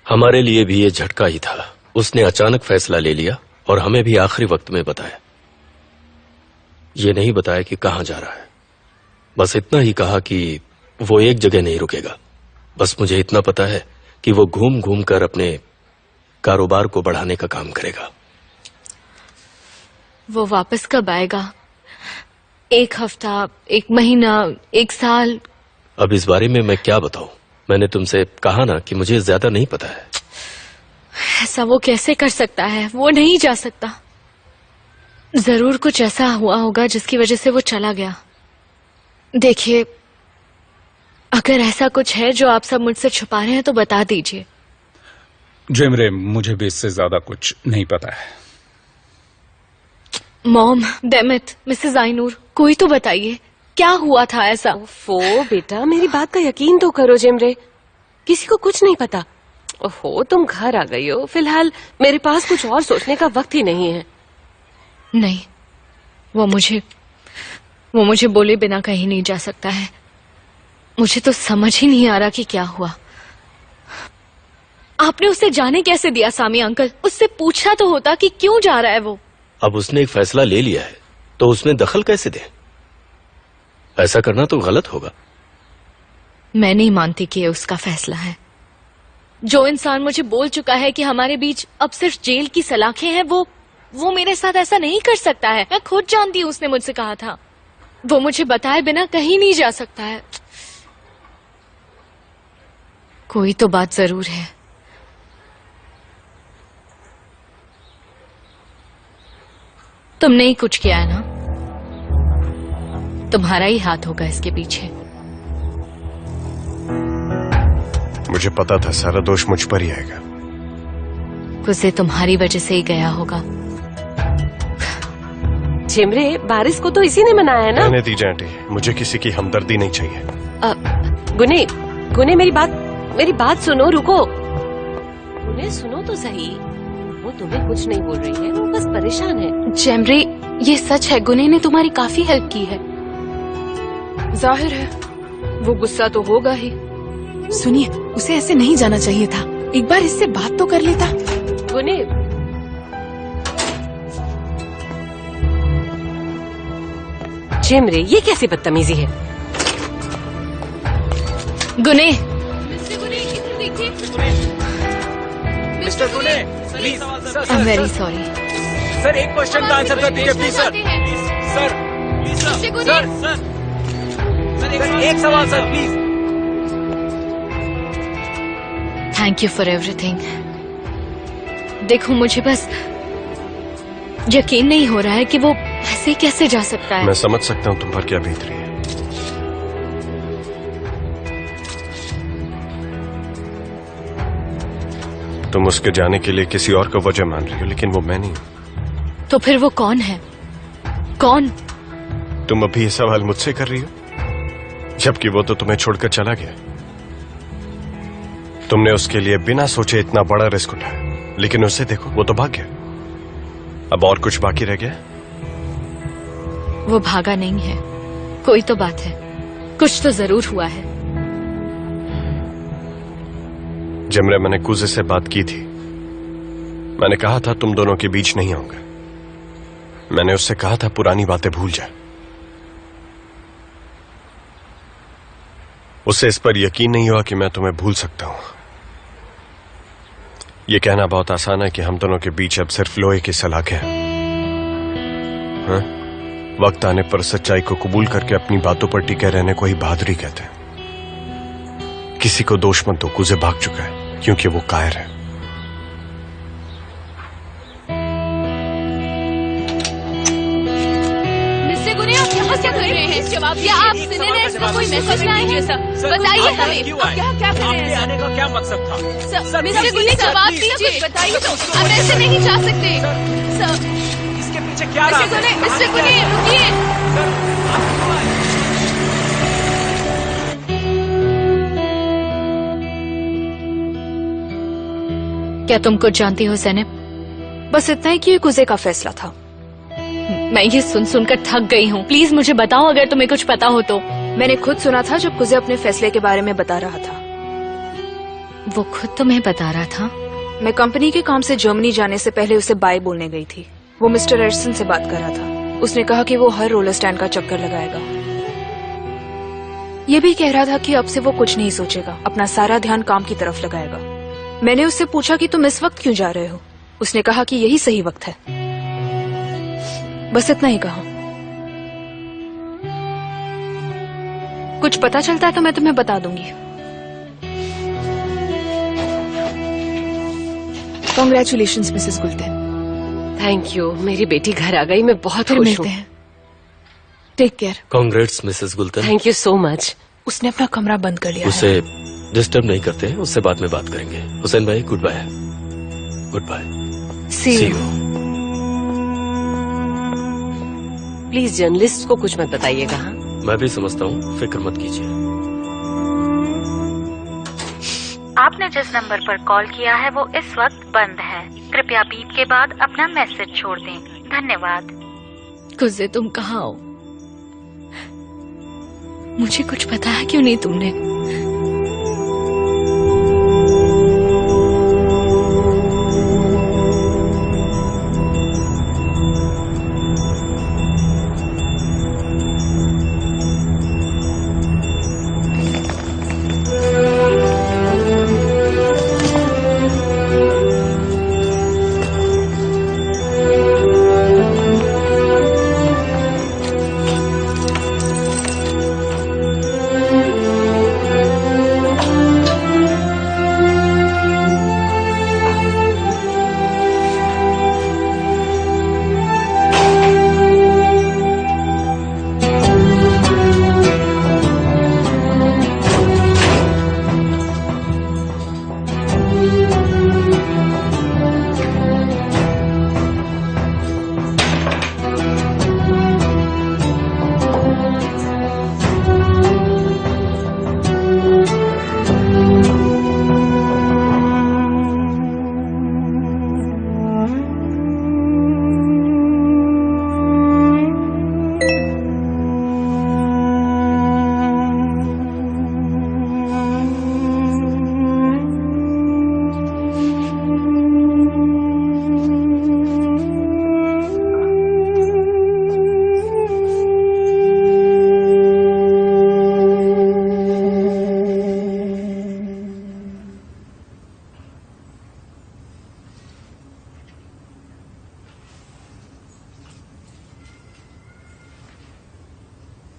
हमारे लिए भी ये झटका ही था। उसने अचानक फैसला ले लिया और हमें भी आखिरी वक्त में बताया। ये नहीं बताया कि कहां जा रहा है, बस इतना ही कहा कि वो एक जगह नहीं रुकेगा। बस मुझे इतना पता है कि वो घूम घूम कर अपने कारोबार को बढ़ाने का काम करेगा। वो वापस कब आएगा? 1 हफ्ता, 1 महीना, 1 साल? अब इस बारे में मैं क्या बताऊं? मैंने तुमसे कहा ना कि मुझे ज्यादा नहीं पता है। ऐसा वो कैसे कर सकता है? वो नहीं जा सकता। जरूर कुछ ऐसा हुआ होगा जिसकी वजह से वो चला गया। देखिए, अगर ऐसा कुछ है जो आप सब मुझसे छुपा रहे हैं तो बता दीजिए। जेमरे, मुझे भी इससे ज्यादा कुछ नहीं पता है। मॉम, डेमिट, मिसेस आइनूर, कोई तो बताइए, क्या हुआ था ऐसा? ओफो बेटा, मेरी बात का यकीन तो करो जेमरे, किसी को कुछ नहीं पता। ओहो, तुम घर आ गई हो। फिलहाल मेरे पास कुछ और सोचने का वक्त ही नहीं है। नहीं, वो मुझे बोले बिना कहीं नहीं जा सकता है। मुझे तो समझ ही नहीं आ रहा कि क्या हुआ। आपने उसे जाने कैसे दिया सामी अंकल? उससे पूछना तो होता कि क्यों जा रहा है वो। अब उसने एक फैसला ले लिया है तो उसमें दखल कैसे दें? ऐसा करना तो गलत होगा। मैं नहीं मानती कि ये उसका फैसला है। जो इंसान मुझे बोल चुका है कि हमारे बीच अब सिर्फ जेल की सलाखें हैं, वो मेरे साथ ऐसा नहीं कर सकता है। मैं खुद जानती हूँ, उसने मुझसे कहा था। वो मुझे बताए बिना कहीं नहीं जा सकता है। कोई तो बात जरूर है। तुमने ही कुछ किया है ना? तुम्हारा ही हाथ होगा इसके पीछे। मुझे पता था सारा दोष मुझ पर ही आएगा। गुस्से तुम्हारी वजह से ही गया होगा। जेमरे, बारिश को तो इसी ने मनाया है ना? रहने दीजिए आंटी, मुझे किसी की हमदर्दी नहीं चाहिए। गुने मेरी बात सुनो, रुको। गुने सुनो तो सही, वो तुम्हें कुछ नहीं बोल रही है, वो बस परेशान है। जेमरे, ये सच है, गुने ने तुम्हारी काफी हेल्प की है। जाहिर है वो गुस्सा तो होगा ही। सुनिए, उसे ऐसे नहीं जाना चाहिए था। एक बार इससे बात तो कर लेता। गुने, जेमरे, ये कैसी बदतमीजी है? गुने, मिस्टर गुने, please. I am very sorry. Sir, एक क्वेश्चन का आंसर कर दीजिए please sir. Sir, please sir. Sir, एक सवाल sir, please. Thank you for everything. देखो, मुझे बस यकीन नहीं हो रहा है कि वो ऐसे कैसे जा सकता है। मैं समझ सकता हूँ तुम पर क्या बीत रही है। तुम उसके जाने के लिए किसी और को वजह मान रही हो, लेकिन वो मैं नहीं हूं। तो फिर वो कौन है? कौन? तुम अभी ये सवाल मुझसे कर रही हो, जबकि वो तो तुम्हें छोड़कर चला गया। तुमने उसके लिए बिना सोचे इतना बड़ा रिस्क उठाया, लेकिन उसे देखो, वो तो भाग गया। अब और कुछ बाकी रह गया? वो भागा नहीं है। कोई तो बात है, कुछ तो जरूर हुआ है। जमरे, मैंने कुजे से बात की थी। मैंने कहा था तुम दोनों के बीच नहीं आऊंगा। मैंने उससे कहा था पुरानी बातें भूल जा। उसे इस पर यकीन नहीं हुआ कि मैं तुम्हें भूल सकता हूं। यह कहना बहुत आसान है कि हम दोनों के बीच अब सिर्फ लोहे की सलाखें हैं। हाँ? वक्त आने पर सच्चाई को कबूल करके अपनी बातों पर टिके रहने को ही बहादुरी कहते हैं। किसी को दोष मत दो, कुजे भाग चुका है क्योंकि वो कायर है। मिस्टर गुने, आप यहाँ क्या कर रहे हैं? जवाब दिया, आप सुने ना, इसका कोई मैसेज ना आए? बताइए हमें, क्या कर रहे हैं? आने का क्या मकसद था? मिस्टर गुने, जवाब दीजिए, बताइए तो। आप ऐसे नहीं जा सकते। इसके पीछे क्या रहा है? मिस्टर गुने, रुकिए। क्या तुम कुछ जानती हो ज़ैनब? बस इतना ही कि ये कुजे का फैसला था। मैं ये सुन सुनकर थक गई हूँ। प्लीज मुझे बताओ अगर तुम्हें कुछ पता हो तो। मैंने खुद सुना था जब कुजे अपने फैसले के बारे में बता रहा था। वो खुद तुम्हें बता रहा था? मैं कंपनी के काम से जर्मनी जाने से पहले उसे बाय बोलने गई थी। वो मिस्टर एरिसन से बात कर रहा था। उसने कहा कि वो हर रोलर स्टैंड का चक्कर लगाएगा। ये भी कह रहा था कि अब से वो कुछ नहीं सोचेगा, अपना सारा ध्यान काम की तरफ लगाएगा। मैंने उससे पूछा कि तुम इस वक्त क्यों जा रहे हो? उसने कहा कि यही सही वक्त है। बस इतना ही कहा। कुछ पता चलता है तो मैं तुम्हें बता दूंगी। Congratulations Mrs Gulton. Thank you, मेरी बेटी घर आ गई। मैं बहुत फिर खुश मिलते हूँ। हैं। Take care. Congrats Mrs Gulton. Thank you so much. उसने अपना कमरा बंद कर लिया है। उसे डिस्टर्ब नहीं करते हैं, उससे बाद में बात करेंगे। हुसैन भाई good bye. Good bye. See See you. you. Please journalist को कुछ मत बताइएगा। हाँ, मैं भी समझता हूँ, फिक्र मत कीजिए। आपने जिस नंबर पर कॉल किया है वो इस वक्त बंद है। कृपया बीप के बाद अपना मैसेज छोड़ दें। धन्यवाद। कुज़े तुम कहाँ हो? मुझे कुछ बताया क्यों नहीं तुमने?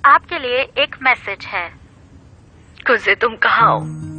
आपके लिए एक मैसेज है। कुज़े तुम कहाँ हो?